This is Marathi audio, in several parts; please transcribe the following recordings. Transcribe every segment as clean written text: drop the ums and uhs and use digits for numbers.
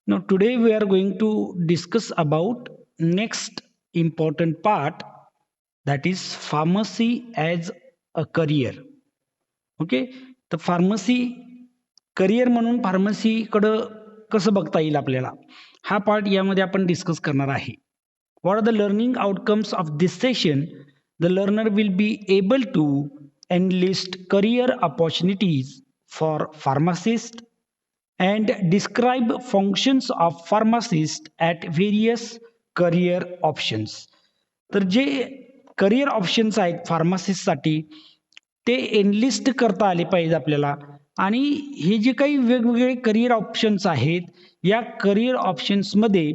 Now, today we are going to discuss about next important part, that is pharmacy as a career. Okay, तर फार्मसी करिअर म्हणून फार्मसीकडं कसं बघता येईल आपल्याला, हा पार्ट यामध्ये आपण डिस्कस करणार आहे. What are the learning outcomes of this session? The learner will be able to enlist career opportunities for pharmacists and describe functions of pharmacist at various career options. तर जे करिअर ऑप्शन्स आहेत फार्मासिस्टसाठी ते एनलिस्ट करता आले पाहिजे आपल्याला. आणि हे जे काही वेगवेगळे करिअर ऑप्शन्स आहेत, या करिअर ऑप्शन्समध्ये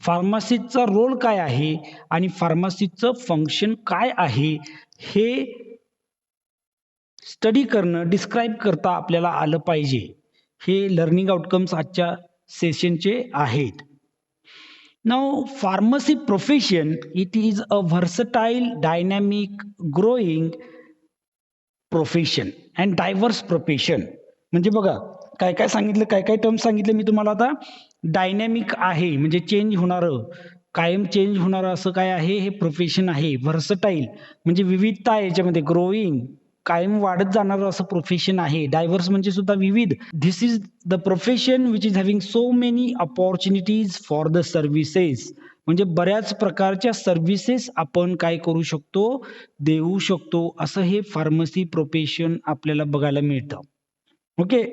फार्मसिस्टचा रोल काय आहे आणि फार्मसिस्टचं फंक्शन काय आहे, हे स्टडी करणं, डिस्क्राईब करता आपल्याला आलं पाहिजे. हे लर्निंग आउटकम्स आजच्या सेशनचे आहेत. Now, pharmacy profession, it is a versatile, dynamic, growing profession and diverse profession. म्हणजे बघा, काय काय सांगितलं, काय काय टर्म सांगितलं मी तुम्हाला आता. डायनॅमिक आहे म्हणजे चेंज होणारं, कायम चेंज होणारं असं काय आहे, हे प्रोफेशन आहे. व्हर्सटाईल म्हणजे विविधता आहे याच्यामध्ये, ग्रोईंग कायम वाढत जाणारं असं प्रोफेशन आहे. डायव्हर्स म्हणजे सुद्धा विविध. This is the profession which is having so many opportunities for the services. म्हणजे बऱ्याच प्रकारच्या सर्व्हिसेस आपण काय करू शकतो, देऊ शकतो, असं हे फार्मसी प्रोफेशन आपल्याला बघायला मिळतं. Okay.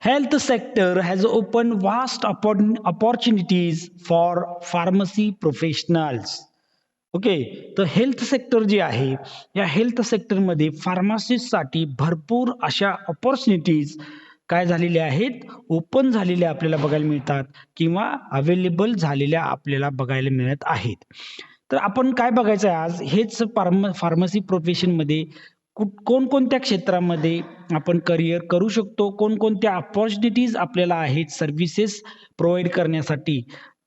Health sector has opened vast opportunities for pharmacy professionals. Okay, तर हेल्थ सेक्टर जे आहे, या हेल्थ सेक्टरमध्ये फार्मासिस्टसाठी भरपूर अशा अपॉर्च्युनिटीज काय झालेल्या आहेत, ओपन झालेल्या आपल्याला बघायला मिळतात किंवा अवेलेबल झालेल्या आपल्याला बघायला मिळत आहेत. तर आपण काय बघायचं आहे आज, हेच फार्मसी प्रोफेशनमध्ये कोणकोणत्या क्षेत्रामध्ये आपण करिअर करू शकतो, कोणकोणत्या अपॉर्च्युनिटीज आपल्याला आहेत सर्व्हिसेस प्रोव्हाइड करण्यासाठी,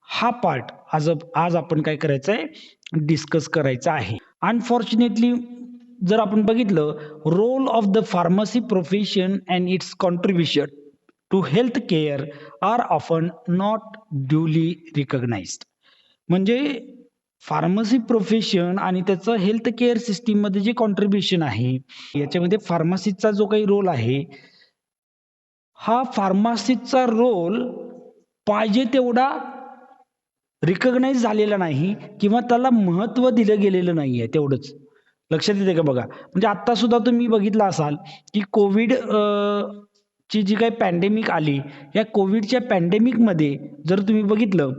हा पार्ट आज आपण काय करायचं आहे, डिस्कस करायचा आहे. अनफॉर्च्युनेटली जर आपण बघितलं, role of the pharmacy profession and its contribution to health care are often not duly recognised. म्हणजे फार्मसी प्रोफेशन आणि त्याचं हेल्थ केअर सिस्टीममध्ये जे कॉन्ट्रीब्युशन आहे, याच्यामध्ये फार्मसीचा जो काही रोल आहे, हा फार्मसीचा रोल पाहिजे तेवढा रिकॉग्नाइज झालेला नाही किंवा त्याला महत्त्व दिलं गेलेलं नाही आहे, तेवढंच. लक्षात येते का बघा. म्हणजे आत्ता सुद्धा तुम्ही बघितलं असाल की कोविड ची जी काही पॅन्डेमिक आली, या कोविडच्या पॅन्डेमिकमध्ये जर तुम्ही बघितलं,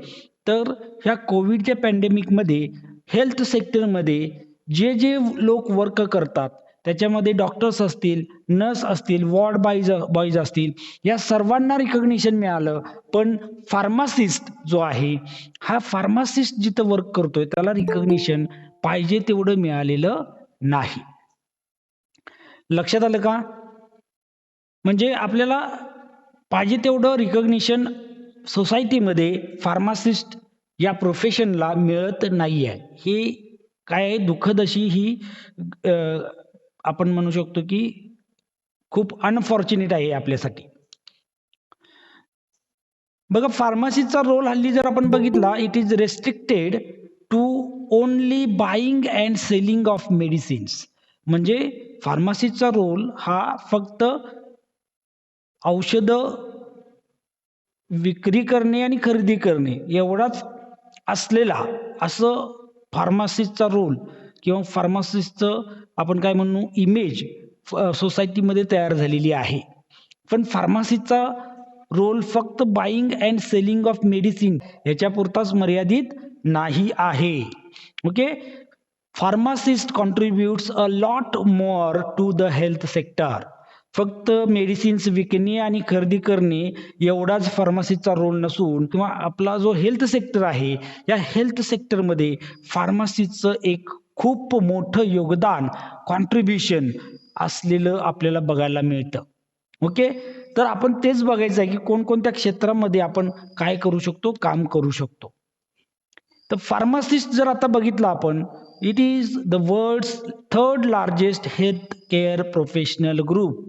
तर ह्या कोविडच्या पॅन्डेमिकमध्ये हेल्थ सेक्टरमध्ये जे जे लोक वर्क करतात, त्याच्यामध्ये डॉक्टर्स असतील, नर्स असतील, वॉर्ड बॉयज असतील, या सर्वांना रिकॉग्निशन मिळालं. पण फार्मासिस्ट जो आहे, हा फार्मासिस्ट जिथं वर्क करतोय त्याला रिकॉग्निशन पाहिजे तेवढं मिळालेलं नाही. लक्षात आलं का? म्हणजे आपल्याला पाहिजे तेवढं रिकॉग्निशन सोसायटीमध्ये फार्मासिस्ट या प्रोफेशनला मिळत नाही आहे. ही काय दुःखद अशी ही आपण म्हणू शकतो की खूप अनफॉर्च्युनेट आहे आपल्यासाठी. बघा, फार्मसीचा रोल हल्ली जर आपण बघितला, it is restricted to only buying and selling of medicines. म्हणजे फार्मसीचा रोल हा फक्त औषधं विक्री करणे आणि खरेदी करणे एवढाच असलेला असं फार्मसिस्टचा रोल किंवा फार्मसिस्टचं आपण काय म्हणू इमेज सोसायटीमध्ये तयार झालेली आहे. पण फार्मसीचा रोल फक्त buying and selling of medicine याच्यापुरताच मर्यादित नाही आहे. Okay, pharmacist contributes a lot more to the health sector. फक्त मेडिसिन्स विकणे आणि खरेदी करणे एवढाच फार्मसीचा रोल नसून, किंवा आपला जो हेल्थ सेक्टर आहे, या हेल्थ सेक्टरमध्ये फार्मसीचं एक खूप मोठं योगदान, कॉन्ट्रीब्युशन असलेलं आपल्याला बघायला मिळतं. ओके, तर आपण तेच बघायचं आहे की कोणकोणत्या क्षेत्रामध्ये आपण काय करू शकतो, काम करू शकतो. तर फार्मासिस्ट जर आता बघितलं आपण, it is the world's third largest health care professional group.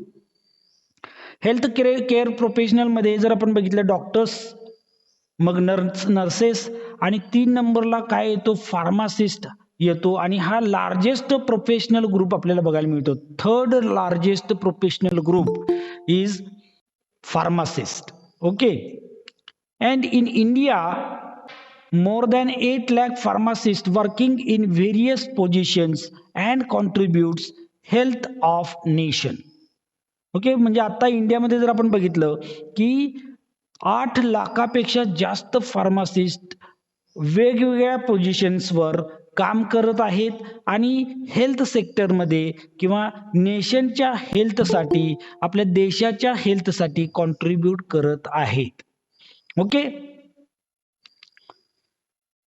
Health care प्रोफेशनलमध्ये जर आपण बघितलं डॉक्टर्स, मग नर्सेस आणि 3 नंबरला काय येतो फार्मासिस्ट येतो आणि हा लार्जेस्ट प्रोफेशनल ग्रुप आपल्याला बघायला मिळतो. Third largest professional group is pharmacist. Okay, and in India more than 8 lakh pharmacists working in various positions and contributes health of nation. Okay, म्हणजे आता इंडियामध्ये जर आपण बघितलं की 8 लाखापेक्षा जास्त फार्मासिस्ट वेगवेगळ्या पोझिशन्सवर काम करत आहेत आणि हेल्थ सेक्टरमध्ये किंवा नेशनच्या हेल्थसाठी, आपल्या देशाच्या हेल्थसाठी कॉन्ट्रीब्यूट करत आहेत. Okay,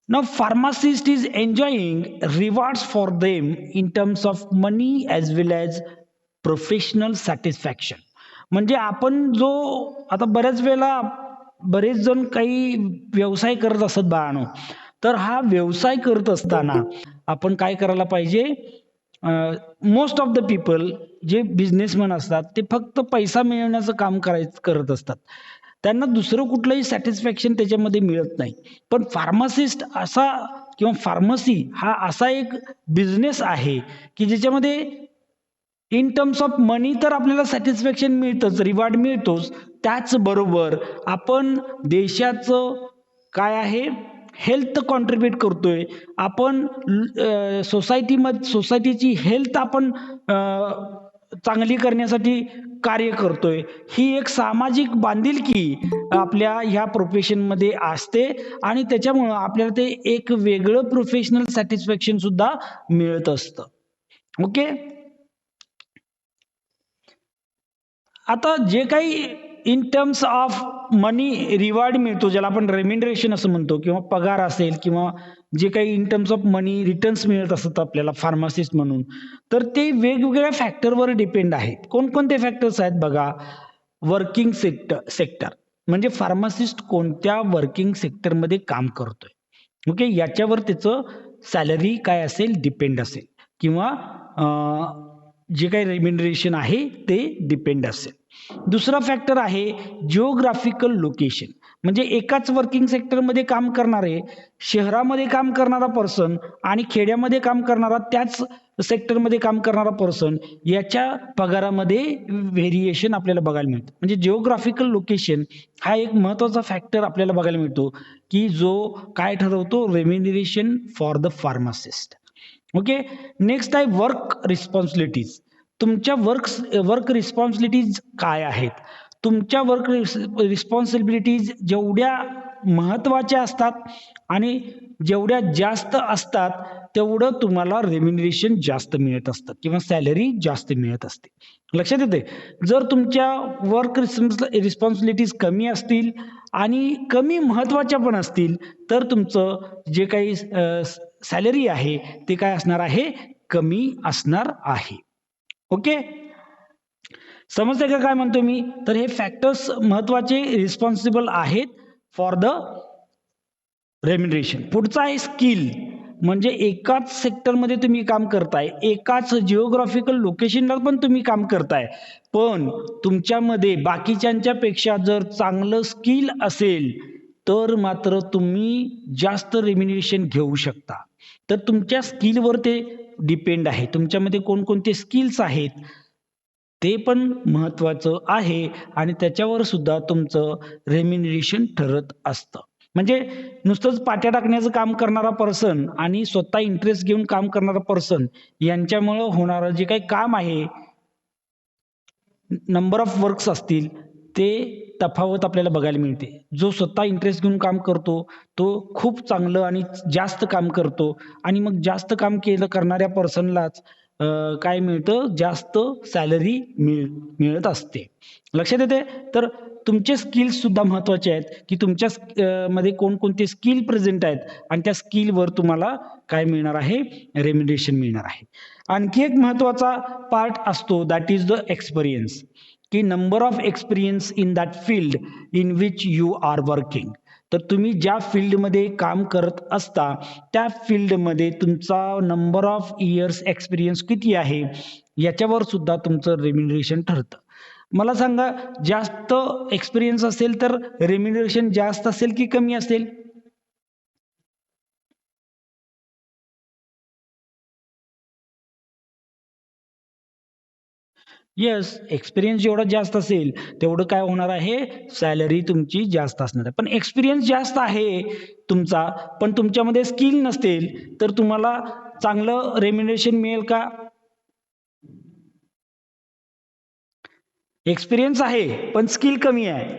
now pharmacist is enjoying rewards for them in terms of money as well as professional satisfaction. म्हणजे आपण जो आता बऱ्याच वेळेला बरेच जण काही व्यवसाय करत असत बाळानो, तर हा व्यवसाय करत असताना आपण काय करायला पाहिजे, मोस्ट ऑफ द पीपल जे बिझनेसमॅन असतात ते फक्त पैसा मिळवण्याचं काम करत असतात, त्यांना दुसरं कुठलंही सॅटिस्फॅक्शन त्याच्यामध्ये मिळत नाही. पण फार्मासिस्ट असा किंवा फार्मसी हा असा एक बिझनेस आहे की ज्याच्यामध्ये इन टर्म्स ऑफ मनी तर आपल्याला सॅटिस्फॅक्शन मिळतंच, रिवॉर्ड मिळतोच, त्याचबरोबर आपण देशाचं काय आहे हेल्थ कॉन्ट्रीब्यूट करतोय, आपण सोसायटीची हेल्थ आपण चांगली करण्यासाठी कार्य करतोय. ही एक सामाजिक बांधिलकी आपल्या ह्या प्रोफेशनमध्ये असते आणि त्याच्यामुळं आपल्याला ते एक वेगळं प्रोफेशनल सॅटिस्फॅक्शन सुद्धा मिळत असतं. ओके, आता जे काही in terms of money reward मिळतो, ज्याला आपण रेम्युनरेशन असं म्हणतो, किंवा पगार असेल किंवा जे काही in terms of money returns मिळत असतात आपल्याला फार्मासिस्ट म्हणून, तर ते वेगवेगळ्या फॅक्टरवर डिपेंड आहेत. कोणकोणते फॅक्टर्स आहेत बघा. वर्किंग सेक्टर म्हणजे फार्मासिस्ट कोणत्या वर्किंग सेक्टरमध्ये काम करतोय, ओके, याच्यावर त्याचं सॅलरी काय असेल डिपेंड असेल, किंवा जे काही रेम्युनरेशन आहे ते डिपेंड असेल. दुसरा फॅक्टर आहे जिओग्राफिकल लोकेशन, म्हणजे एकाच वर्किंग सेक्टरमध्ये काम करणारे, शहरामध्ये काम करणारा पर्सन आणि खेड्यामध्ये काम करणारा, त्याच सेक्टरमध्ये काम करणारा पर्सन, याच्या पगारामध्ये व्हेरिएशन आपल्याला बघायला मिळतं. म्हणजे जिओग्राफिकल लोकेशन हा एक महत्त्वाचा फॅक्टर आपल्याला बघायला मिळतो की जो काय ठरवतो remuneration for the pharmacist. Okay, next आहे वर्क रिस्पॉन्सिबिलिटीज. तुमच्या वर्क रिस्पॉन्सिबिलिटीज काय आहेत. तुमच्या वर्क रिस्पॉन्सिबिलिटीज जेवढ्या महत्त्वाच्या असतात आणि जेवढ्या जास्त असतात तेवढं तुम्हाला रेम्युनरेशन जास्त मिळत असतं किंवा सॅलरी जास्त मिळत असते. लक्षात येते. जर तुमच्या वर्क रिस्पॉन्सिबिलिटीज कमी असतील आणि कमी महत्त्वाच्या पण असतील तर तुमचं जे काही सॅलरी आहे ते काय असणार आहे, कमी असणार आहे. ओके, समजते का काय म्हणतो मी. तर हे फॅक्टर्स महत्वाचे रिस्पॉन्सिबल आहेत फॉर द रेम्युनरेशन. पुढचा आहे स्किल, म्हणजे एकाच सेक्टरमध्ये तुम्ही काम करताय, एकाच जिओग्राफिकल लोकेशनला पण तुम्ही काम करताय, पण तुमच्यामध्ये बाकीच्यांच्या पेक्षा जर चांगलं स्किल असेल तर मात्र तुम्ही जास्त रेम्युनरेशन घेऊ शकता. तर तुमच्या स्किलवर ते डिपेंड आहे. तुमच्यामध्ये कोणकोणते स्किल्स आहेत ते पण महत्वाचं आहे आणि त्याच्यावर सुद्धा तुमचं रेम्युनरेशन ठरत असतं. म्हणजे नुसतंच पाट्या टाकण्याचं काम करणारा पर्सन आणि स्वतः इंटरेस्ट घेऊन काम करणारा पर्सन यांच्यामुळं होणारं जे काही काम आहे, नंबर ऑफ वर्क्स असतील, ते तफावत आपल्याला बघायला मिळते. जो स्वतः इंटरेस्ट घेऊन काम करतो तो खूप चांगलं आणि जास्त काम करतो आणि मग जास्त काम करणाऱ्या पर्सनलाच काय मिळतं, जास्त सॅलरी मिळत असते. लक्षात येते. तर तुमचे स्किल्स सुद्धा महत्वाचे आहेत की तुमच्या मध्ये कोणकोणते स्किल प्रेझेंट आहेत आणि त्या स्किलवर तुम्हाला काय मिळणार आहे, रेम्युनरेशन मिळणार आहे. आणखी एक महत्वाचा पार्ट असतो दॅट इज द एक्सपिरियन्स, की number of experience in that field in which you are working. तर तुम्ही ज्या फील्डमध्ये काम करत असता त्या फील्डमध्ये तुमचा नंबर ऑफ इयर्स एक्सपिरियन्स किती आहे याच्यावर सुद्धा तुमचं रेम्युनरेशन ठरतं. मला सांगा, जास्त एक्सपिरियन्स असेल तर रेम्युनरेशन जास्त असेल की कमी असेल? येस, एक्सपिरियन्स जेवढा जास्त असेल, तेवढं काय होणार आहे, सॅलरी तुमची जास्त असणार आहे. पण एक्सपिरियन्स जास्त आहे तुमचा, पण तुमच्यामध्ये स्किल नसतील, तर तुम्हाला चांगलं रेम्युनरेशन मिळेल का? एक्सपिरियन्स आहे, पण स्किल कमी आहे.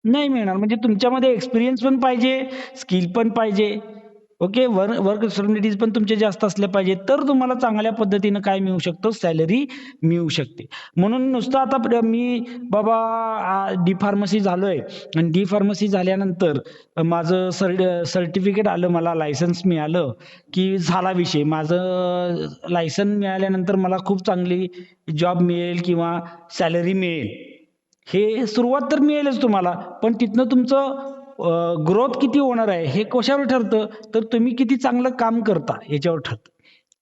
नाही मिळणार. म्हणजे तुमच्यामध्ये एक्सपिरियन्स पण पाहिजे, स्किल पण पाहिजे. ओके. वर्क रिस्पॉन्सिबिलिटीज पण तुमच्या जास्त असल्या पाहिजेत, तर तुम्हाला चांगल्या पद्धतीनं काय मिळू शकतं, सॅलरी मिळू शकते. म्हणून नुसतं आता मी बाबा डी फार्मसी झालोय आणि डी फार्मसी झाल्यानंतर माझं सर्टिफिकेट आलं, मला लायसन्स मिळालं, की झाला विषय. माझं लायसन मिळाल्यानंतर मला खूप चांगली जॉब मिळेल किंवा सॅलरी मिळेल. हे सुरुवात तर मिळेलच तुम्हाला, पण तिथनं तुमचं ग्रोथ किती होणार आहे, हे कशावर ठरतं? तर तुम्ही किती चांगलं काम करता याच्यावर ठरतं.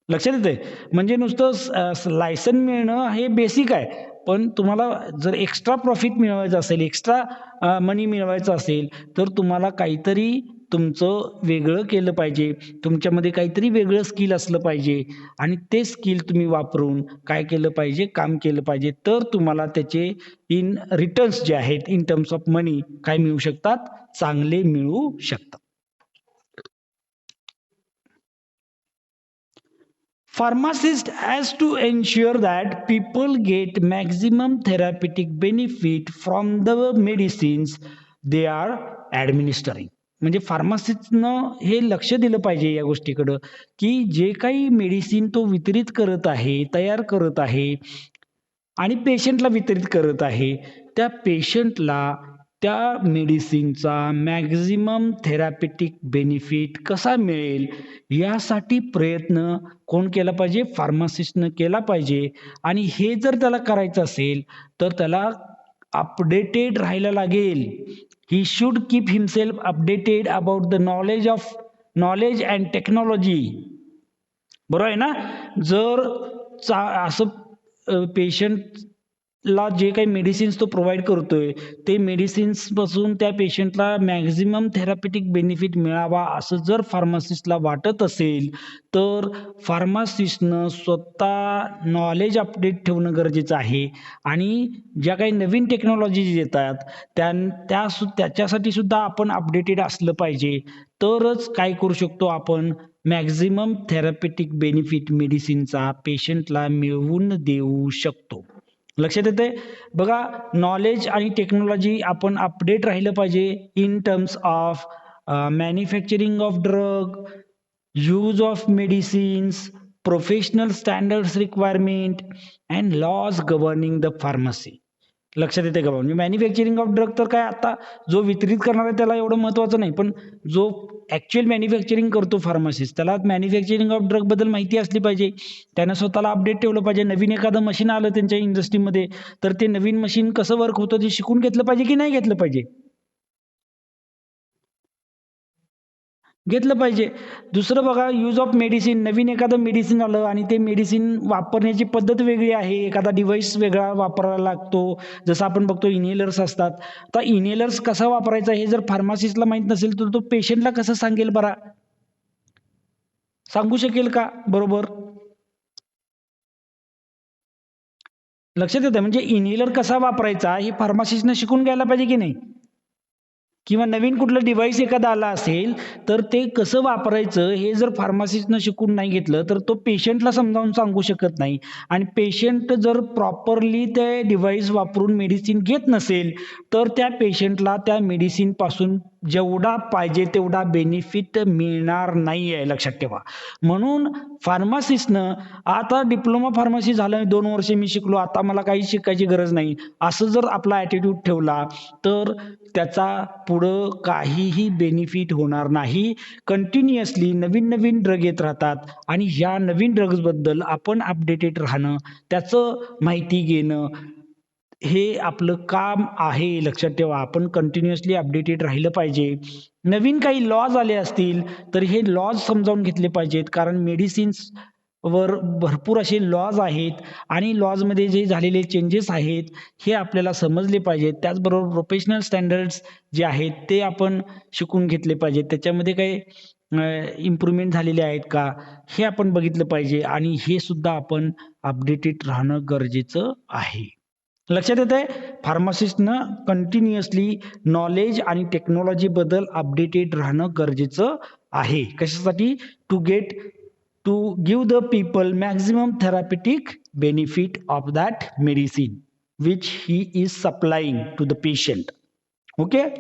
लक्षात येतंय? म्हणजे नुसतं लायसन मिळणं हे बेसिक आहे. पण तुम्हाला जर एक्स्ट्रा प्रॉफिट मिळवायचं असेल, एक्स्ट्रा मनी मिळवायचं असेल, तर तुम्हाला काहीतरी तुमचं वेगळं केलं पाहिजे. तुमच्यामध्ये काहीतरी वेगळं स्किल असलं पाहिजे आणि ते स्किल तुम्ही वापरून काय केलं पाहिजे, काम केलं पाहिजे. तर तुम्हाला त्याचे इन रिटर्न्स जे आहेत, इन टर्म्स ऑफ मनी काय मिळू शकतात? चांगले मिळू शकतात. Pharmacist has to ensure that people get maximum therapeutic benefit from the medicines they are administering. म्हणजे फार्मासिस्टनं हे लक्ष दिलं पाहिजे या गोष्टीकडं, की जे काही मेडिसिन तो वितरित करत आहे, तयार करत आहे आणि पेशंटला वितरित करत आहे, त्या पेशंटला त्या मेडिसिनचा मॅक्झिमम थेरॅपेटिक बेनिफिट कसा मिळेल, यासाठी प्रयत्न कोण केला पाहिजे? फार्मासिस्टनं केला पाहिजे. आणि हे जर त्याला करायचं असेल, तर त्याला अपडेटेड राहायला लागेल. He should keep himself updated about the knowledge and technology. बरोबर आहे ना? जर असं पेशंटला जे काही मेडिसिन्स तो प्रोव्हाईड करतोय, ते मेडिसिन्सपासून त्या पेशंटला मॅक्झिमम थेरॅपेटिक बेनिफिट मिळावा, असं जर फार्मासिस्टला वाटत असेल, तर फार्मासिस्टनं स्वतः नॉलेज अपडेट ठेवणं गरजेचं आहे आणि ज्या काही नवीन टेक्नॉलॉजीज येतात, त्याच्यासाठी सुद्धा आपण अपडेटेड असलं पाहिजे. तरच काय करू शकतो आपण, मॅक्झिमम थेरॅपेटिक बेनिफिट मेडिसिनचा पेशंटला मिळवून देऊ शकतो. लक्षात येतंय? बघा, नॉलेज आणि टेक्नॉलॉजी आपण अपडेट राहिलं पाहिजे in terms of manufacturing of drug, use of medicines, professional standards requirement and laws governing the pharmacy. लक्षात येते का? म्हणजे मॅन्युफॅक्चरिंग ऑफ ड्रग तर काय, आता जो वितरित करणार आहे त्याला एवढं महत्वाचं नाही, पण जो ॲक्च्युअल मॅन्युफॅक्चरिंग करतो फार्मासिस्ट, त्याला मॅन्युफॅक्चरिंग ऑफ ड्रग बद्दल माहिती असली पाहिजे. त्यानं स्वतःला अपडेट ठेवलं पाहिजे. नवीन एखादं मशीन आलं त्यांच्या इंडस्ट्रीमध्ये, तर ते नवीन मशीन कसं वर्क होतं ते शिकून घेतलं पाहिजे की नाही घेतलं पाहिजे? घेतलं पाहिजे. दुसरं बघा, यूज ऑफ मेडिसिन. नवीन एखादं मेडिसिन आलं आणि ते मेडिसिन वापरण्याची पद्धत वेगळी आहे. एखादा डिव्हाइस वेगळा वापरायला लागतो. जसं आपण बघतो इन्हेलर्स असतात. आता इन्हेलर्स कसा वापरायचा हे जर फार्मासिस्टला माहीत नसेल, तर तो पेशंटला कसं सांगेल बरा? सांगू शकेल का बरोबर? लक्षात येतंय? म्हणजे इन्हेलर कसा वापरायचा हे फार्मासिस्टनं शिकून घ्यायला पाहिजे की नाही? किंवा नवीन कुठलं डिव्हाइस एखादा आला असेल, तर ते कसं वापरायचं हे जर फार्मासिस्टनं शिकून नाही घेतलं, तर तो पेशंटला समजावून सांगू शकत नाही. आणि पेशंट जर प्रॉपरली ते डिव्हाइस वापरून मेडिसिन घेत नसेल, तर त्या पेशंटला त्या मेडिसिनपासून जेवढा पाहिजे तेवढा बेनिफिट मिळणार नाही आहे, लक्षात ठेवा. म्हणून फार्मासिस्टनं आता डिप्लोमा फार्मसी झालं, 2 वर्ष मी शिकलो, आता मला काही शिकायची गरज नाही, असं जर आपला ॲटिट्यूड ठेवला, तर त्याचा पुढं काहीही बेनिफिट होणार नाही. कंटिन्युअसली नवीन-नवीन ड्रग येत राहतात आणि ह्या नवीन ड्रग्सबद्दल आपण अपडेटेड राहणं, त्याचं माहिती घेणं, हे आपलं काम आहे. लक्षात ठेवा. आपण कंटिन्युअसली अपडेटेड राहिलं पाहिजे. नवीन काही लॉज आले असतील, तर हे लॉज समजावून घेतले पाहिजेत. कारण मेडिसिन्स वर भरपूर असे लॉज आहेत आणि लॉजमध्ये जे झालेले चेंजेस आहेत हे आपल्याला समजले पाहिजेत. त्याचबरोबर प्रोफेशनल स्टँडर्ड्स जे आहेत ते आपण शिकून घेतले पाहिजेत. त्याच्यामध्ये काही इम्प्रूव्हमेंट झालेले आहेत का हे आपण बघितलं पाहिजे आणि हे सुद्धा आपण अपडेटेड राहणं गरजेचं आहे. लक्षात येतंय? फार्मासिस्टनं कंटिन्युअसली नॉलेज आणि टेक्नॉलॉजी बद्दल अपडेटेड राहणं गरजेचं आहे. कशासाठी? To give the people maximum therapeutic benefit of that medicine which he is supplying to the patient. Okay?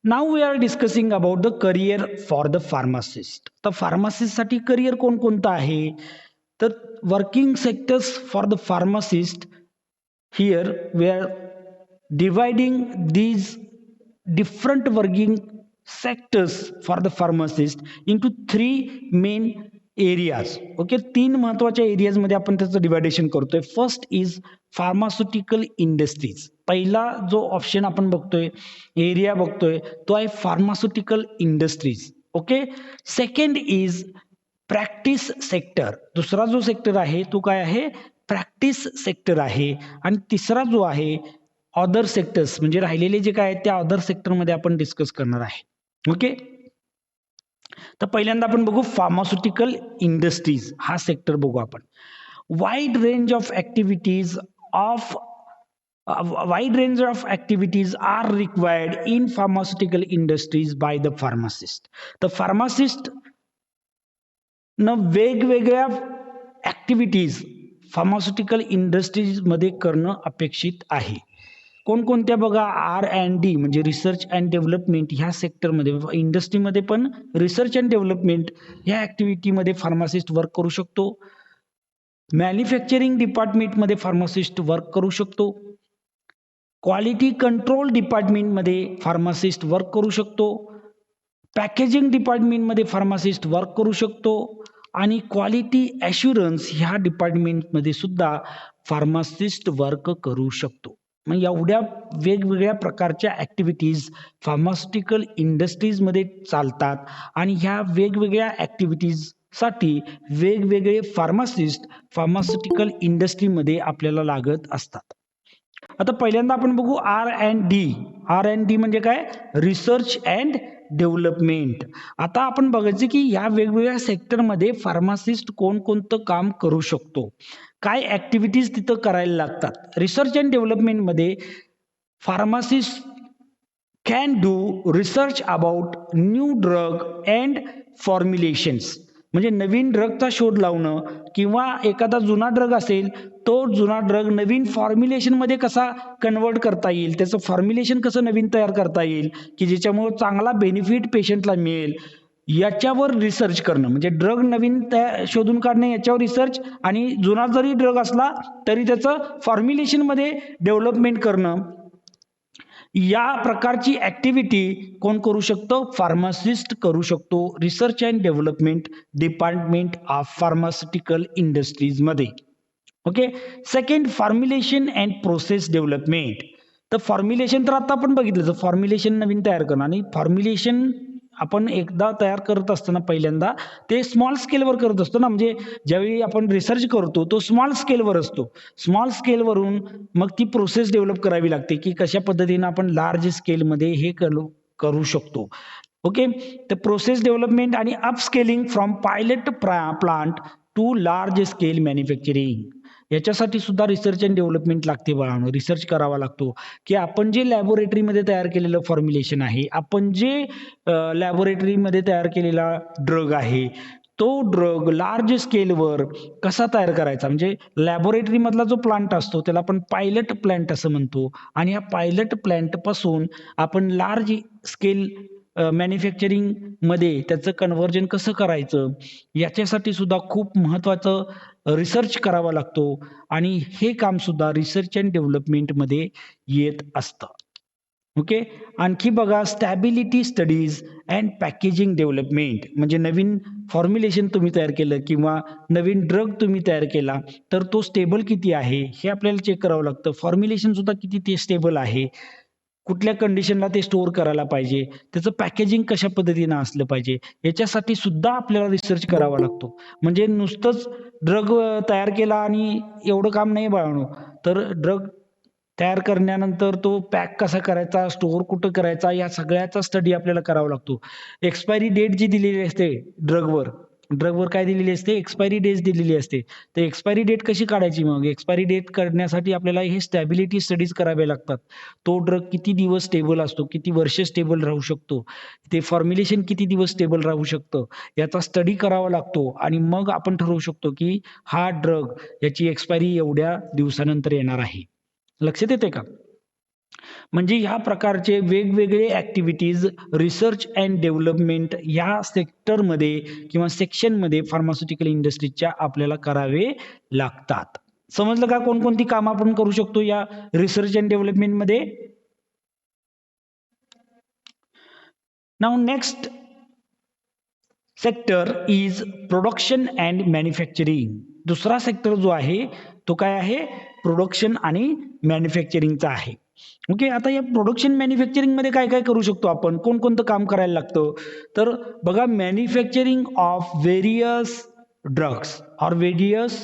Now we are discussing about the career for the pharmacist. तर pharmacist साठी करिअर कोणकोणतं आहे? तर working sectors for the pharmacist here we are dividing these different working sectors for the pharmacist into three main areas. Okay, तीन महत्वाच्या एरियाज मध्ये आपण त्याचं डिवायडेशन करतोय. First is pharmaceutical industries. पहिला जो ऑप्शन आपण बघतोय, एरिया बघतोय, तो आहे pharmaceutical industries. Okay. Second is practice sector. दुसरा जो सेक्टर आहे तो काय आहे? प्रॅक्टिस सेक्टर आहे. आणि तिसरा जो आहे अदर सेक्टर्स, म्हणजे राहिलेले जे काय आहेत त्या अदर सेक्टरमध्ये आपण डिस्कस करणार आहे. ओके. तर पहिल्यांदा आपण बघू फार्मास्युटिकल इंडस्ट्रीज हा सेक्टर बघू आपण. Wide range of activities are required in pharmaceutical industries by the pharmacist. तर फार्मासिस्ट न वेगवेगळ्या ऍक्टिव्हिटीज फार्मास्युटिकल इंडस्ट्रीज मध्ये करणं अपेक्षित आहे. कोणकोणत्या बघा? R&D म्हणजे रिसर्च अँड डेव्हलपमेंट ह्या सेक्टरमध्ये, इंडस्ट्रीमध्ये पण रिसर्च अँड डेव्हलपमेंट ह्या ऍक्टिव्हिटीमध्ये फार्मासिस्ट वर्क करू शकतो. मॅन्युफॅक्चरिंग डिपार्टमेंटमध्ये फार्मासिस्ट वर्क करू शकतो. क्वालिटी कंट्रोल डिपार्टमेंटमध्ये फार्मासिस्ट वर्क करू शकतो. पॅकेजिंग डिपार्टमेंटमध्ये फार्मासिस्ट वर्क करू शकतो. आणि क्वालिटी ॲश्युरन्स ह्या डिपार्टमेंटमध्ये सुद्धा फार्मासिस्ट वर्क करू शकतो. मग एवढ्या वेगवेगळ्या प्रकारच्या ऍक्टिव्हिटीज फार्मास्युटिकल इंडस्ट्रीजमध्ये चालतात आणि ह्या वेगवेगळ्या ऍक्टिव्हिटीजसाठी वेगवेगळे फार्मासिस्ट फार्मास्युटिकल इंडस्ट्रीमध्ये आपल्याला लागत असतात. आता पहिल्यांदा आपण बघू R&D. R&D म्हणजे काय? Research and development. आता आपण बघायचं की या वेगवेगळ्या सेक्टरमध्ये फार्मासिस्ट कोणकोणतं काम करू शकतो, काय ऍक्टिव्हिटीज तिथं करायला लागतात. रिसर्च अँड डेव्हलपमेंट मध्ये pharmacist can do research about new drug and formulations. म्हणजे नवीन ड्रगचा शोध लावणं किंवा एखादा जुना ड्रग असेल तो जुना ड्रग नवीन फॉर्म्युलेशन मध्ये कसा कन्वर्ट करता येईल, त्याचं फॉर्म्युलेशन कसं नवीन तयार करता येईल की ज्याच्यामुळे चांगला बेनिफिट पेशंटला मिळेल, याच्यावर रिसर्च करणं. म्हणजे ड्रग नवीन शोधून काढणे याच्यावर रिसर्च, आणि जुना जरी ड्रग असला तरी त्याचं फॉर्म्युलेशन मध्ये डेव्हलपमेंट करणं. या प्रकारची ऍक्टिव्हिटी कोण करू शकतो? फार्मासिस्ट करू शकतो. Research and development department of pharmaceutical industries मध्ये. Okay. Second, formulation and process development. तर फॉर्म्युलेशन तर आता आपण बघितलं, फॉर्म्युलेशन नवीन तयार करणं. आणि फॉर्म्युलेशन आपण एकदा तयार करत असताना पहिल्यांदा ते स्मॉल स्केलवर करत असतो ना, म्हणजे ज्यावेळी आपण रिसर्च करतो तो स्मॉल स्केलवर असतो. स्मॉल स्केलवरून मग ती प्रोसेस डेव्हलप करावी लागते की कशा पद्धतीने आपण लार्ज स्केलमध्ये हे करू शकतो. ओके. तर प्रोसेस डेव्हलपमेंट आणि upscaling from pilot plant to large scale manufacturing, याच्यासाठी सुद्धा रिसर्च अँड डेव्हलपमेंट लागते बाळांनो. रिसर्च करावा लागतो की आपण जे लॅबोरेटरीमध्ये तयार केलेलं फॉर्म्युलेशन आहे, आपण जे लॅबोरेटरीमध्ये तयार केलेला ड्रग आहे, तो ड्रग लार्ज स्केलवर कसा तयार करायचा. म्हणजे लॅबोरेटरी मधला जो प्लांट असतो त्याला आपण पायलट प्लांट असं म्हणतो. आणि या पायलट प्लांट पासून आपण लार्ज स्केल मॅन्युफॅक्चरिंग मध्ये त्याचं कन्व्हर्जन कसं करायचं, याच्यासाठी सुद्धा खूप महत्वाचं रिसर्च करावा लागतो. आणि हे काम सुद्धा रिसर्च अँड डेव्हलपमेंट मध्ये येत असतं. ओके. आणखी बघा, stability studies and packaging development. म्हणजे नवीन फॉर्म्युलेशन तुम्ही तयार केलं किंवा नवीन ड्रग तुम्ही तयार केला तर तो स्टेबल किती आहे हे आपल्याला चेक करावं लागतं. फॉर्म्युलेशन सुद्धा किती ते स्टेबल आहे. कुठल्या कंडिशनला ते स्टोअर करायला पाहिजे, त्याचं पॅकेजिंग कशा पद्धतीनं असलं पाहिजे, याच्यासाठी सुद्धा आपल्याला रिसर्च करावा लागतो. म्हणजे नुसतंच ड्रग तयार केला आणि एवढं काम नाही बाळांनो. तर ड्रग तयार करण्यानंतर तो पॅक कसा करायचा, स्टोअर कुठं करायचा, या सगळ्याचा स्टडी आपल्याला करावा लागतो. एक्सपायरी डेट जी दिलेली असते ड्रगवर, ड्रगवर काय दिलेली असते? एक्सपायरी डेट दिलेली असते. तर एक्सपायरी डेट कशी काढायची मग? एक्सपायरी डेट काढण्यासाठी आपल्याला हे स्टॅबिलिटी स्टडीज करावे लागतात. तो ड्रग किती दिवस स्टेबल असतो, किती वर्ष स्टेबल राहू शकतो, ते फॉर्म्युलेशन किती दिवस स्टेबल राहू शकतं, याचा स्टडी करावा लागतो आणि मग आपण ठरवू शकतो, की हा ड्रग याची एक्सपायरी एवढ्या दिवसानंतर येणार आहे. लक्षात येतंय का? म्हणजे ह्या प्रकारचे वेगवेगळे ॲक्टिव्हिटीज रिसर्च अँड डेव्हलपमेंट या सेक्टरमध्ये किंवा सेक्शनमध्ये फार्मास्युटिकल इंडस्ट्रीजच्या आपल्याला करावे लागतात. समजलं का कोणकोणती कामं आपण करू शकतो या रिसर्च अँड डेव्हलपमेंटमध्ये? Now next sector is production and manufacturing. दुसरा सेक्टर जो आहे तो काय आहे? प्रोडक्शन आणि मॅन्युफॅक्चरिंगचा आहे. ओके, आता या प्रोडक्शन मॅन्युफॅक्चरिंग मध्ये काय काय करू शकतो आपण, कोणकोणतं काम करायला लागतं? तर बघा, manufacturing of various drugs or various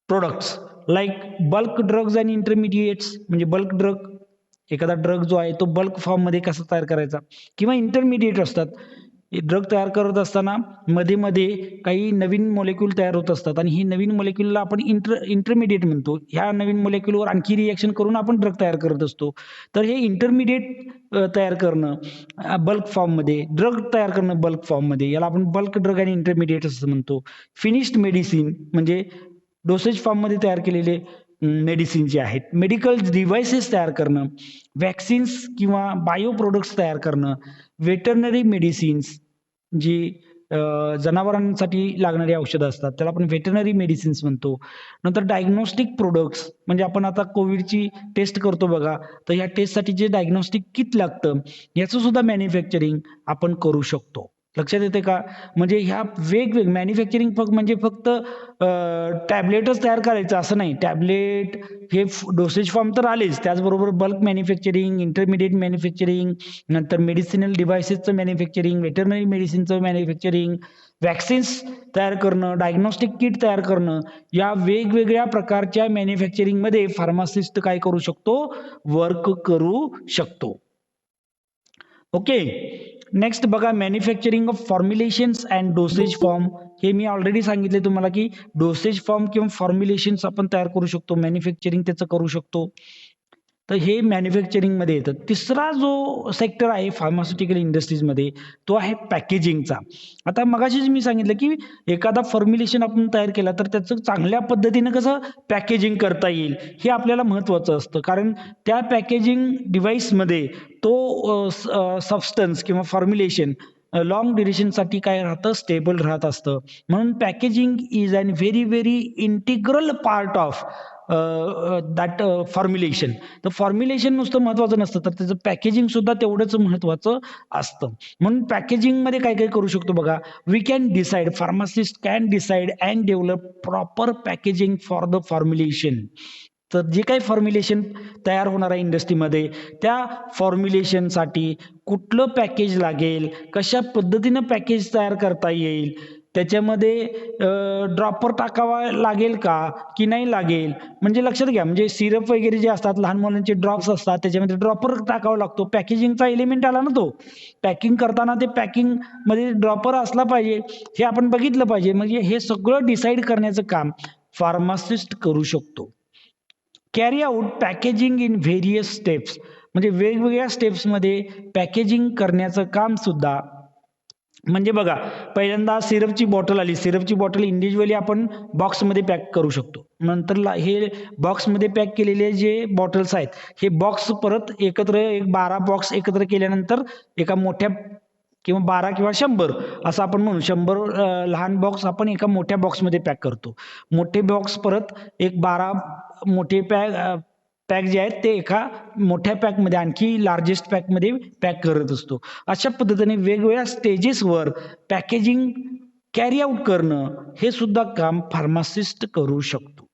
products like bulk drugs and इंटरमिडिएट्स. म्हणजे बल्क ड्रग, एखादा ड्रग जो आहे तो बल्क फॉर्म मध्ये कसा तयार करायचा, किंवा इंटरमिडिएट असतात. ड्रग तयार करत असताना मध्ये मध्ये काही नवीन मॉलिक्यूल तयार होत असतात आणि ही नवीन मॉलिक्यूलला आपण इंटरमिडिएट म्हणतो. ह्या नवीन मॉलिक्यूलवर आणखी रिएक्शन करून आपण ड्रग तयार करत असतो. तर हे इंटरमिडिएट तयार करणं बल्क फॉर्ममध्ये, ड्रग तयार करणं बल्क फॉर्ममध्ये, याला आपण बल्क ड्रग आणि इंटरमिडिएट असं म्हणतो. फिनिश्ड मेडिसिन म्हणजे डोसेज फॉर्ममध्ये तयार केलेले मेडिसिन जे आहेत. मेडिकल डिव्हाइसेस तयार करणं, वॅक्सिन्स किंवा बायो प्रोडक्ट्स तयार करणं, वेटरनरी मेडिसिन्स जी जनावरांसाठी लागणारी औषधं असतात त्याला आपण वेटरनरी मेडिसिन्स म्हणतो. नंतर डायग्नोस्टिक प्रोडक्ट्स म्हणजे आपण आता कोविडची टेस्ट करतो बघा, तर ह्या टेस्टसाठी जे डायग्नोस्टिक किट लागतं याचं सुद्धा मॅन्युफॅक्चरिंग आपण करू शकतो. लक्षात येते का? म्हणजे ह्या वेगवेगळे मॅन्युफॅक्चरिंग म्हणजे फक्त टॅबलेटच तयार करायचं असं नाही. टॅबलेट हे डोसेज फॉर्म तर आलेच, त्याचबरोबर बल्क मॅन्युफॅक्चरिंग, इंटरमिडिएट मॅन्युफॅक्चरिंग, नंतर मेडिसिनल डिव्हाइसेसचं मॅन्युफॅक्चरिंग, वेटरनरी मेडिसिनचं मॅन्युफॅक्चरिंग, वॅक्सिन्स तयार करणं, डायग्नोस्टिक किट तयार करणं, या वेगवेगळ्या प्रकारच्या मॅन्युफॅक्चरिंगमध्ये फार्मासिस्ट काय करू शकतो? वर्क करू शकतो. ओके, नेक्स्ट बघा, manufacturing of formulations and dosage form. हे मी ऑलरेडी सांगितले तुम्हाला की डोसेज फॉर्म किंवा फॉर्म्युलेशन्स आपण तयार करू शकतो, मॅन्युफॅक्चरिंग त्याचं करू शकतो. तर हे मॅन्युफॅक्चरिंगमध्ये येतं. तिसरा जो सेक्टर आहे फार्मास्युटिकल इंडस्ट्रीजमध्ये तो आहे पॅकेजिंगचा. आता मगाशीच मी सांगितलं की एखादा फॉर्म्युलेशन आपण तयार केला तर त्याचं चांगल्या पद्धतीनं कसं पॅकेजिंग करता येईल हे आपल्याला महत्त्वाचं असतं. कारण त्या पॅकेजिंग डिव्हाइसमध्ये तो सबस्टन्स किंवा फॉर्म्युलेशन लॉंग ड्युरेशनसाठी काय राहतं? स्टेबल राहत असतं. म्हणून packaging is an very very integral part of that formulation. तर फॉर्म्युलेशन नुसतं महत्त्वाचं नसतं, तर त्याचं पॅकेजिंग सुद्धा तेवढंच महत्त्वाचं असतं. म्हणून पॅकेजिंगमध्ये काय काय करू शकतो बघा, we can decide, pharmacist can decide and develop proper packaging for the formulation. तर जे काही फॉर्म्युलेशन तयार होणार आहे इंडस्ट्रीमध्ये त्या फॉर्म्युलेशनसाठी कुठलं पॅकेज लागेल, कशा पद्धतीनं पॅकेज तयार करता येईल, त्याच्यामध्ये ड्रॉपर टाकावा लागेल का की नाही लागेल. म्हणजे लक्षात घ्या, म्हणजे सिरप वगैरे जे असतात, लहान मुलांचे ड्रॉप्स असतात, त्याच्यामध्ये ड्रॉपर टाकावा लागतो. पॅकेजिंगचा एलिमेंट आला ना तो. पॅकिंग करताना ते पॅकिंगमध्ये ड्रॉपर असला पाहिजे हे आपण बघितलं पाहिजे. म्हणजे हे सगळं डिसाईड करण्याचं काम फार्मासिस्ट करू शकतो. Carry out packaging in various steps म्हणजे वेगवेगळ्या स्टेप्समध्ये पॅकेजिंग करण्याचं काम सुद्धा. म्हणजे बघा, पहिल्यांदा सिरपची बॉटल आली, सिरपची बॉटल इंडिव्हिज्युअली आपण बॉक्समध्ये पॅक करू शकतो. नंतर हे बॉक्समध्ये पॅक केलेले जे बॉटल्स आहेत हे बॉक्स परत एकत्र, एक 12 बॉक्स एकत्र केल्यानंतर एका मोठ्या किंवा 12 किंवा 100 असं आपण म्हणू, 100 लहान बॉक्स आपण एका मोठ्या बॉक्समध्ये पॅक करतो. मोठे बॉक्स परत एक 12 मोठे पॅक जे आहेत ते एका मोठ्या पॅकमध्ये आणखी लार्जेस्ट पॅकमध्ये पॅक करत असतो. अशा पद्धतीने वेगवेगळ्या स्टेजेसवर पॅकेजिंग कॅरी आउट करणं हे सुद्धा काम फार्मासिस्ट करू शकतो.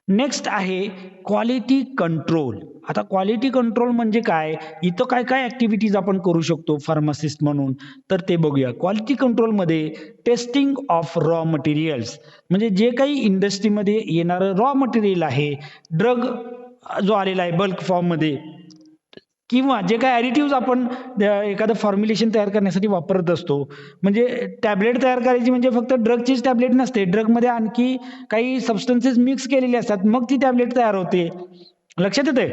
नेक्स्ट आहे क्वालिटी कंट्रोल. आता क्वालिटी कंट्रोल म्हणजे काय, इथं काय काय ऍक्टिव्हिटीज आपण करू शकतो फार्मासिस्ट म्हणून, तर ते बघूया. क्वालिटी कंट्रोलमध्ये टेस्टिंग ऑफ रॉ मटेरियल्स, म्हणजे जे काही इंडस्ट्रीमध्ये येणारं रॉ मटेरियल आहे, ड्रग जो आलेला आहे बल्क फॉर्ममध्ये, किंवा जे काही ॲडिटिव्हज आपण एखादं फॉर्म्युलेशन तयार करण्यासाठी वापरत असतो. म्हणजे टॅबलेट तयार करायची म्हणजे फक्त ड्रगचीच टॅबलेट नसते, ड्रगमध्ये आणखी काही सबस्टन्सेस मिक्स केलेले असतात, मग ती टॅबलेट तयार होते. लक्षात येते,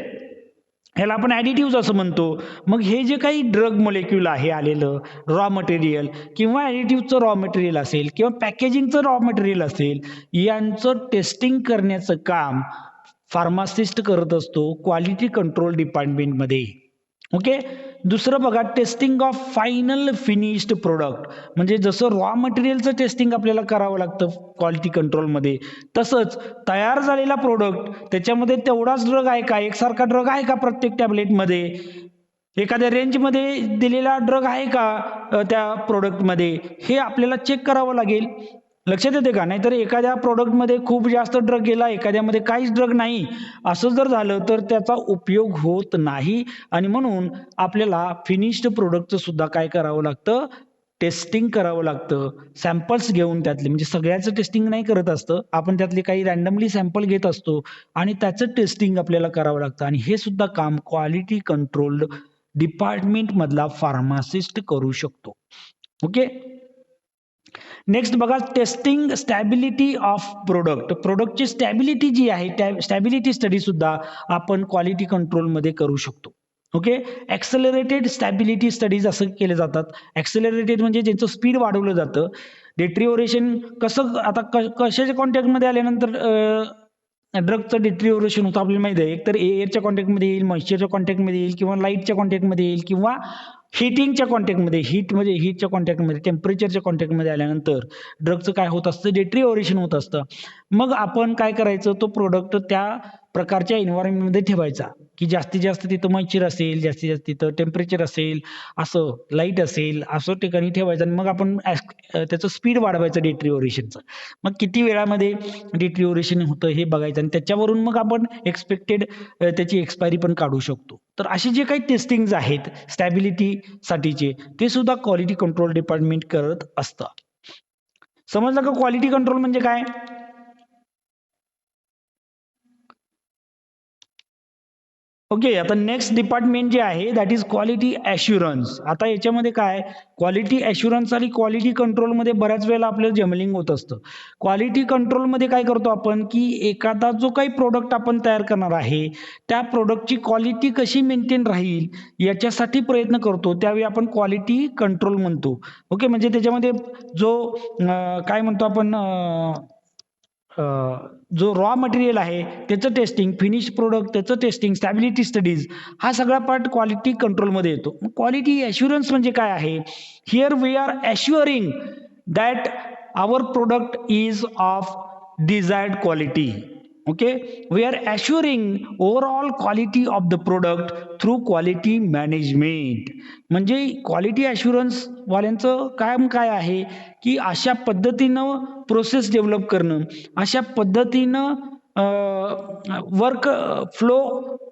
ह्याला आपण ॲडिटिव्हज असं म्हणतो. मग हे जे काही ड्रग मॉलिक्यूल आहे आलेलं रॉ मटेरियल, किंवा ॲडिटिव्हचं रॉ मटेरियल असेल, किंवा पॅकेजिंगचं रॉ मटेरियल असेल, यांचं टेस्टिंग करण्याचं काम फार्मासिस्ट करत असतो क्वालिटी कंट्रोल डिपार्टमेंटमध्ये. ओके. दुसरं बघा, testing of final finished product, म्हणजे जसं रॉ मटेरियलचं टेस्टिंग आपल्याला करावं लागतं क्वालिटी कंट्रोलमध्ये, तसंच तयार झालेला प्रोडक्ट त्याच्यामध्ये तेवढाच ड्रग आहे का, एकसारखा ड्रग आहे का प्रत्येक टॅबलेटमध्ये, एखाद्या रेंजमध्ये दिलेला ड्रग आहे का त्या प्रोडक्टमध्ये, हे आपल्याला चेक करावं लागेल. लक्षात येते का, नाहीतर एखाद्या प्रोडक्टमध्ये खूप जास्त ड्रग गेला, एखाद्यामध्ये काहीच ड्रग नाही, असं जर झालं तर त्याचा उपयोग होत नाही. आणि म्हणून आपल्याला फिनिश्ड प्रोडक्टचं सुद्धा काय करावं लागतं, टेस्टिंग करावं लागतं. सॅम्पल्स घेऊन त्यातले, म्हणजे सगळ्याचं टेस्टिंग नाही करत असतं आपण, त्यातले काही रॅन्डमली सॅम्पल घेत असतो आणि त्याचं टेस्टिंग आपल्याला करावं लागतं. आणि हे सुद्धा काम क्वालिटी कंट्रोल डिपार्टमेंट मधला फार्मासिस्ट करू शकतो. ओके. नेक्स्ट बघा, टेस्टिंग स्टॅबिलिटी ऑफ प्रोडक्ट. प्रोडक्टची स्टॅबिलिटी जी आहे, स्टॅबिलिटी स्टडी सुद्धा आपण क्वालिटी कंट्रोलमध्ये करू शकतो. ओके. ऍक्सेलरेटेड स्टॅबिलिटी स्टडीज असं केले जातात. ऍक्सेलरेटेड म्हणजे ज्यांचं स्पीड वाढवलं जातं. डिट्रिओरेशन कसं, आता कशाच्या कॉन्टॅक्टमध्ये आल्यानंतर ड्रगचं डिट्रिओरेशन होतं आपल्याला माहिती आहे. एक तर एअरच्या कॉन्टॅक्टमध्ये येईल, मॉइश्चरच्या कॉन्टॅक्टमध्ये येईल, किंवा लाईटच्या कॉन्टॅक्टमध्ये येईल, किंवा हीटिंगच्या कॉन्टॅक्टमध्ये, हीटच्या कॉन्टॅक्टमध्ये, टेम्परेचरच्या कॉन्टॅक्टमध्ये आल्यानंतर ड्रगचं काय होत असतं, डिट्रिओरेशन होत असतं. मग आपण काय करायचं, तो प्रोडक्ट त्या प्रकारच्या एन्व्हायरमेंटमध्ये ठेवायचा की जास्तीत जास्त तिथं मॉइश्चर असेल, जास्तीत जास्त तिथं टेम्परेचर असेल, असं लाईट असेल, असं ठिकाणी ठेवायचं. आणि मग आपण त्याचं स्पीड वाढवायचं डिट्रिओरेशनचं. मग किती वेळामध्ये डिट्रिओरेशन होतं हे बघायचं, आणि त्याच्यावरून मग आपण एक्सपेक्टेड त्याची एक्सपायरी पण काढू शकतो. तर असे जे काही टेस्टिंग आहेत स्टॅबिलिटीसाठीचे, ते सुद्धा क्वालिटी कंट्रोल डिपार्टमेंट करत असतं. समजलं का क्वालिटी कंट्रोल म्हणजे काय? ओके. आता नेक्स्ट डिपार्टमेंट जे आहे दॅट इज क्वालिटी ॲश्युरन्स. आता याच्यामध्ये काय, क्वालिटी ॲश्युरन्स आणि क्वालिटी कंट्रोलमध्ये बऱ्याच वेळेला आपल्याला जमलिंग होत असतं. क्वालिटी कंट्रोलमध्ये काय करतो आपण, की एखादा जो काही प्रोडक्ट आपण तयार करणार आहे, त्या प्रोडक्टची क्वालिटी कशी मेंटेन राहील याच्यासाठी प्रयत्न करतो, त्यावेळी आपण क्वालिटी कंट्रोल म्हणतो. ओके. म्हणजे त्याच्यामध्ये जो काय म्हणतो आपण, जो रॉ मटेरियल आहे त्याचं टेस्टिंग, फिनिश प्रोडक्ट त्याचं टेस्टिंग, स्टॅबिलिटी स्टडीज, हा सगळा पार्ट क्वालिटी कंट्रोलमध्ये येतो. क्वालिटी ॲश्युरन्स म्हणजे काय आहे, here we are assuring that our product is of desired quality. Okay. We are assuring overall quality of the product through quality management. म्हणजे क्वालिटी ॲश्युरन्स वाल्यांचं काम काय आहे, की अशा पद्धतीनं प्रोसेस डेव्हलप करणं, अशा पद्धतीनं वर्क फ्लो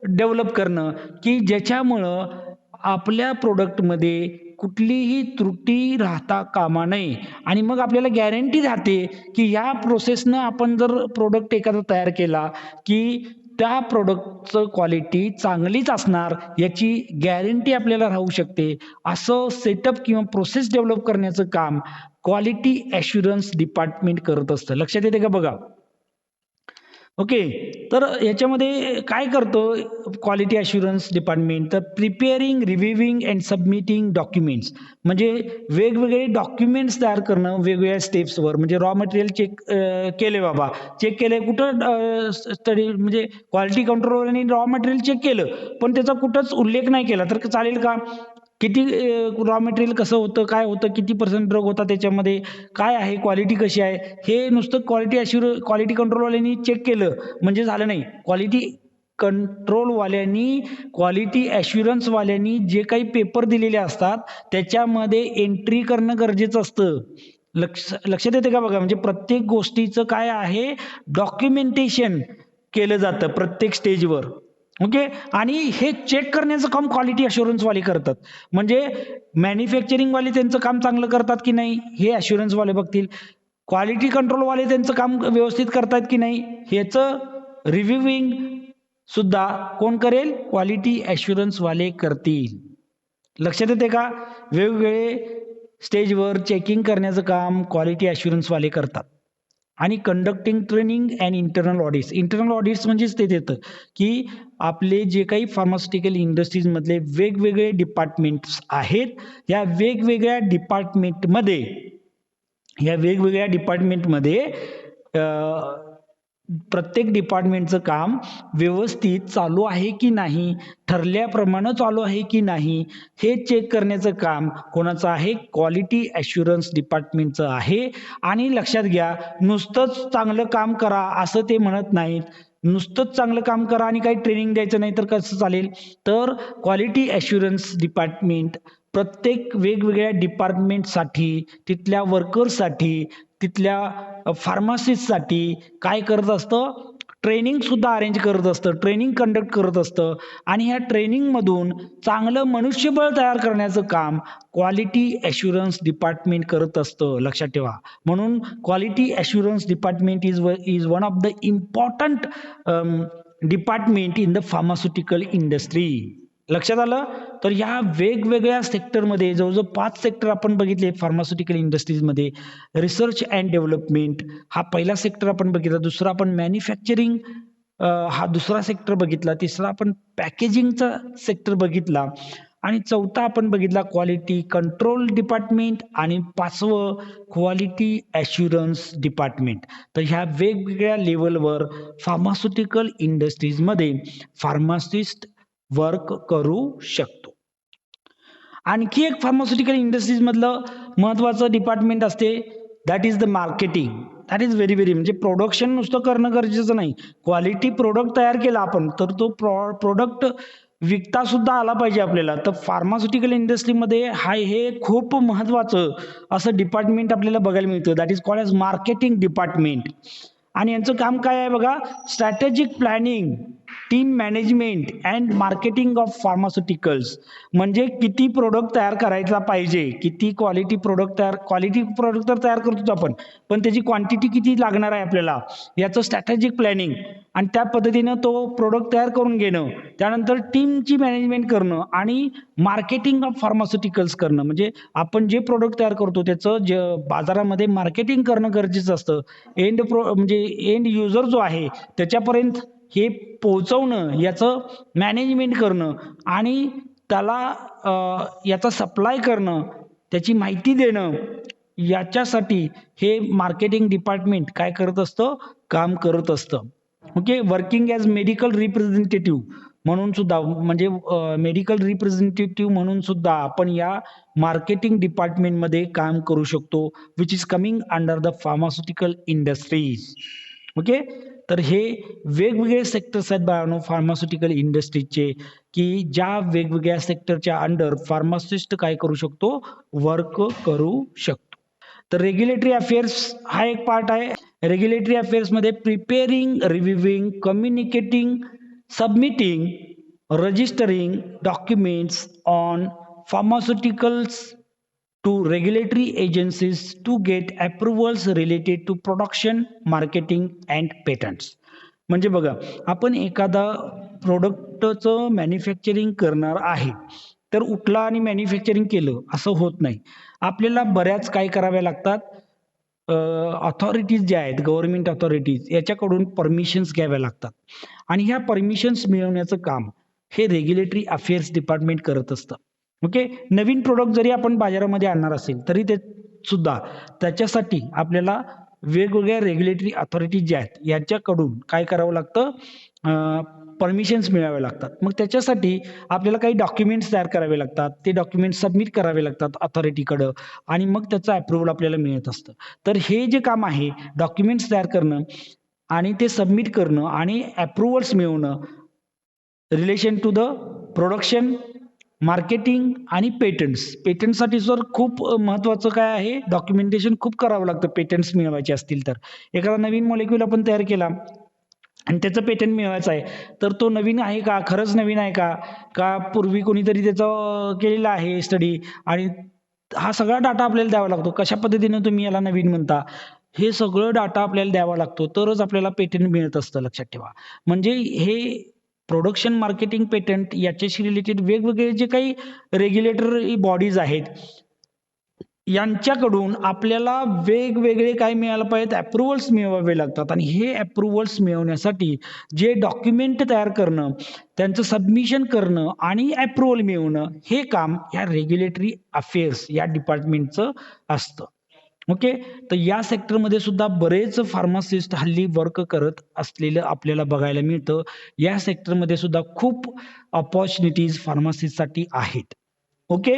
डेव्हलप करणं, की ज्याच्यामुळं आपल्या प्रोडक्टमध्ये कुठलीही त्रुटी राहता कामा नये. आणि मग आपल्याला गॅरंटी राहते, की ह्या प्रोसेसनं आपण जर प्रोडक्ट एखादा तयार केला, की त्या प्रोडक्टचं क्वालिटी चांगलीच असणार याची गॅरंटी आपल्याला राहू शकते. असं सेटअप किंवा प्रोसेस डेव्हलप करण्याचं काम क्वालिटी ॲश्युरन्स डिपार्टमेंट करत असतं. लक्षात येते का बघा. ओके. तर याच्यामध्ये काय करतं क्वालिटी ॲश्युरन्स डिपार्टमेंट, तर प्रिपेअरिंग, रिव्हिविंग अँड सबमिटिंग डॉक्युमेंट्स, म्हणजे वेगवेगळे डॉक्युमेंट्स तयार करणं वेगवेगळ्या स्टेप्सवर. म्हणजे रॉ मटेरियल चेक केले बाबा, चेक केले कुठं, स्टडी म्हणजे क्वालिटी कंट्रोलरने रॉ मटेरियल चेक केलं, पण त्याचा कुठंच उल्लेख नाही केला तर चालेल का? किती रॉ मटेरियल कसं होतं, काय होतं, किती पर्सेंट ड्रग होता त्याच्यामध्ये, काय आहे, क्वालिटी कशी आहे, हे नुसतं क्वालिटी कंट्रोलवाल्यांनी चेक केलं म्हणजे झालं नाही. क्वालिटी कंट्रोलवाल्यांनी, क्वालिटी ॲश्युरन्सवाल्यांनी जे काही पेपर दिलेले असतात त्याच्यामध्ये एंट्री करणं गरजेचं असतं. लक्षात येते का बघा. म्हणजे प्रत्येक गोष्टीचं काय आहे, डॉक्युमेंटेशन केलं जातं प्रत्येक स्टेजवर. ओके. आणि हे चेक करण्याचं काम क्वालिटी अश्युरन्सवाले करतात. म्हणजे मॅन्युफॅक्चरिंगवाले त्यांचं काम चांगलं करतात की नाही हे अश्युरन्सवाले बघतील. क्वालिटी कंट्रोलवाले त्यांचं काम व्यवस्थित करतात की नाही ह्याचं रिव्ह्यूइंग सुद्धा कोण करेल? क्वालिटी अश्युरन्सवाले करतील. लक्षात येते का? वेगवेगळे स्टेजवर चेकिंग करण्याचं काम क्वालिटी अश्युरन्सवाले करतात. आणि conducting training and internal audits. Internal audits म्हणजेच ते येतं की आपले जे काही फार्मास्युटिकल इंडस्ट्रीजमधले वेगवेगळे डिपार्टमेंट्स आहेत, या वेगवेगळ्या डिपार्टमेंटमध्ये प्रत्येक डिपार्टमेंटचं काम व्यवस्थित चालू आहे की नाही, ठरल्याप्रमाणे चालू आहे की नाही, हे चेक करण्याचं काम कोणाचं आहे? क्वालिटी अश्युरन्स डिपार्टमेंटचं आहे. आणि लक्षात घ्या, नुसतंच चांगलं काम करा असं ते म्हणत नाहीत. नुसतंच चांगलं काम करा आणि काही ट्रेनिंग द्यायचं नाही तर कसं चालेल? तर क्वालिटी अश्युरन्स डिपार्टमेंट प्रत्येक वेगवेगळ्या डिपार्टमेंटसाठी, तिथल्या वर्कर्ससाठी, तिथल्या फार्मासिस्टसाठी काय करत असतं? ट्रेनिंग सुद्धा अरेंज करत असतं, ट्रेनिंग कंडक्ट करत असतं. आणि ह्या ट्रेनिंगमधून चांगलं मनुष्यबळ तयार करण्याचं काम क्वालिटी अश्युरन्स डिपार्टमेंट करत असतं. लक्षात ठेवा. म्हणून quality assurance department is one of the important department in the pharmaceutical industry. लक्षात आलं? तर या वेगवेगळ्या सेक्टरमध्ये जवळजवळ 5 सेक्टर आपण बघितले फार्मास्युटिकल इंडस्ट्रीजमध्ये. रिसर्च अँड डेव्हलपमेंट हा पहिला सेक्टर आपण बघितला. दुसरा आपण मॅन्युफॅक्चरिंग हा दुसरा सेक्टर बघितला. तिसरा आपण पॅकेजिंगचा सेक्टर बघितला. आणि चौथा आपण बघितला क्वालिटी कंट्रोल डिपार्टमेंट. आणि 5वं क्वालिटी अश्युरन्स डिपार्टमेंट. तर ह्या वेगवेगळ्या लेवलवर फार्मास्युटिकल इंडस्ट्रीजमध्ये फार्मासिस्ट वर्क करू शकतो. आणखी एक फार्मास्युटिकल इंडस्ट्रीज मधलं महत्वाचं डिपार्टमेंट असते, that is the marketing. That is very म्हणजे प्रोडक्शन नुसतं करणं गरजेचं नाही. क्वालिटी प्रोडक्ट तयार केला आपण तर तो प्रोडक्ट विकता सुद्धा आला पाहिजे आपल्याला. तर फार्मास्युटिकल इंडस्ट्रीमध्ये हे खूप महत्वाचं असं डिपार्टमेंट आपल्याला बघायला मिळतं. That is called as marketing department. आणि यांचं काम काय आहे बघा? Strategic planning, team management and marketing of pharmaceuticals. म्हणजे किती प्रोडक्ट तयार करायचा पाहिजे, किती क्वालिटी प्रोडक्ट तर तयार करतोच आपण, पण त्याची क्वांटिटी किती लागणार आहे आपल्याला याचं स्ट्रॅटेजिक प्लॅनिंग. आणि त्या पद्धतीनं तो प्रोडक्ट तयार करून घेणं, त्यानंतर टीमची मॅनेजमेंट करणं आणि मार्केटिंग ऑफ फार्मास्युटिकल्स करणं. म्हणजे आपण जे प्रोडक्ट तयार करतो त्याचं बाजारामध्ये मार्केटिंग करणं गरजेचं असतं. म्हणजे एंड युजर जो आहे त्याच्यापर्यंत हे पोहोचवणं, याचं मॅनेजमेंट करणं आणि त्याला याचा सप्लाय करणं, त्याची माहिती देणं, याच्यासाठी हे मार्केटिंग डिपार्टमेंट काय करत असतं? काम करत असतं. Okay. Working as medical representative म्हणून सुद्धा, म्हणजे मेडिकल रिप्रेझेंटेटिव्ह म्हणून सुद्धा आपण या मार्केटिंग डिपार्टमेंटमध्ये काम करू शकतो, which is coming under the pharmaceutical industries. Okay. तर हे वेगवेगळे सेक्टर्स आहेत बाळांनो फार्मास्युटिकल इंडस्ट्रीजचे, की ज्या वेगवेगळ्या सेक्टरच्या अंडर फार्मासिस्ट काय करू शकतो? वर्क करू शकतो. तर रेग्युलेटरी अफेअर्स हा एक पार्ट आहे. रेग्युलेटरी अफेअर्समध्ये preparing, reviewing, communicating, submitting, registering documents on pharmaceuticals to regulatory agencies to get approvals related to production, marketing and patents. म्हणजे बघा, आपण एखादा प्रोडक्टचं मॅन्युफॅक्चरिंग करणार आहे, तर उठला आणि मॅन्युफॅक्चरिंग केलं असं होत नाही. आपल्याला बऱ्याच काय कराव्या लागतात? अथॉरिटीज ज्या आहेत, गव्हर्नमेंट अथॉरिटीज, याच्याकडून परमिशन्स घ्याव्या लागतात. आणि ह्या परमिशन्स मिळवण्याचं काम हे रेग्युलेटरी अफेअर्स डिपार्टमेंट करत असतं. ओके. नवीन प्रोडक्ट जरी आपण बाजारामध्ये आणणार असेल तरी ते सुद्धा त्याच्यासाठी आपल्याला वेगवेगळ्या रेग्युलेटरी अथॉरिटीज ज्या आहेत यांच्याकडून काय करावं लागतं? परमिशन्स मिळावे लागतात. मग त्याच्यासाठी आपल्याला काही डॉक्युमेंट्स तयार करावे लागतात. ते डॉक्युमेंट्स सबमिट करावे लागतात अथॉरिटीकडं आणि मग त्याचं अप्रूव्हल आपल्याला मिळत असतं. तर हे जे काम आहे डॉक्युमेंट्स तयार करणं आणि ते सबमिट करणं आणि अप्रूव्हल्स मिळवणं relation to the production, marketing आणि पेटंट्स. पेटंटसाठी सर खूप महत्वाचं काय आहे? डॉक्युमेंटेशन खूप करावं लागतं पेटंट्स मिळवायचे असतील तर. एखादा नवीन मॉलिक्यूल आपण तयार केला आणि त्याचं पेटंट मिळवायचं आहे, तर तो नवीन आहे का, खरंच नवीन आहे का, का पूर्वी कोणीतरी त्याचं केलेलं आहे स्टडी, आणि हा सगळा डाटा आपल्याला द्यावा लागतो. कशा पद्धतीने तुम्ही याला नवीन म्हणता, हे सगळं डाटा आपल्याला द्यावा लागतो, तरच आपल्याला पेटंट मिळत असतं, लक्षात ठेवा. म्हणजे हे प्रोडक्शन मार्केटिंग पेटंट याच्याशी रिलेटेड वेगवेगळे जे काही रेग्युलेटरी बॉडीज आहेत, यांच्याकडून आपल्याला वेगवेगळे काय मिळायला पाहिजेत, अप्रुव्हल्स मिळवावे लागतात, आणि हे अप्रुव्हल्स मिळवण्यासाठी जे डॉक्युमेंट तयार करणं, त्यांचं सबमिशन करणं आणि अप्रुव्हल मिळवणं, हे काम या रेग्युलेटरी अफेअर्स या डिपार्टमेंटचं असतं. ओके. तर या सेक्टरमध्ये सुद्धा बरेच फार्मासिस्ट हल्ली वर्क करत असलेलं आपल्याला बघायला मिळतं. या सेक्टरमध्ये सुद्धा खूप अपॉर्च्युनिटीज फार्मासिस्टसाठी आहेत. ओके.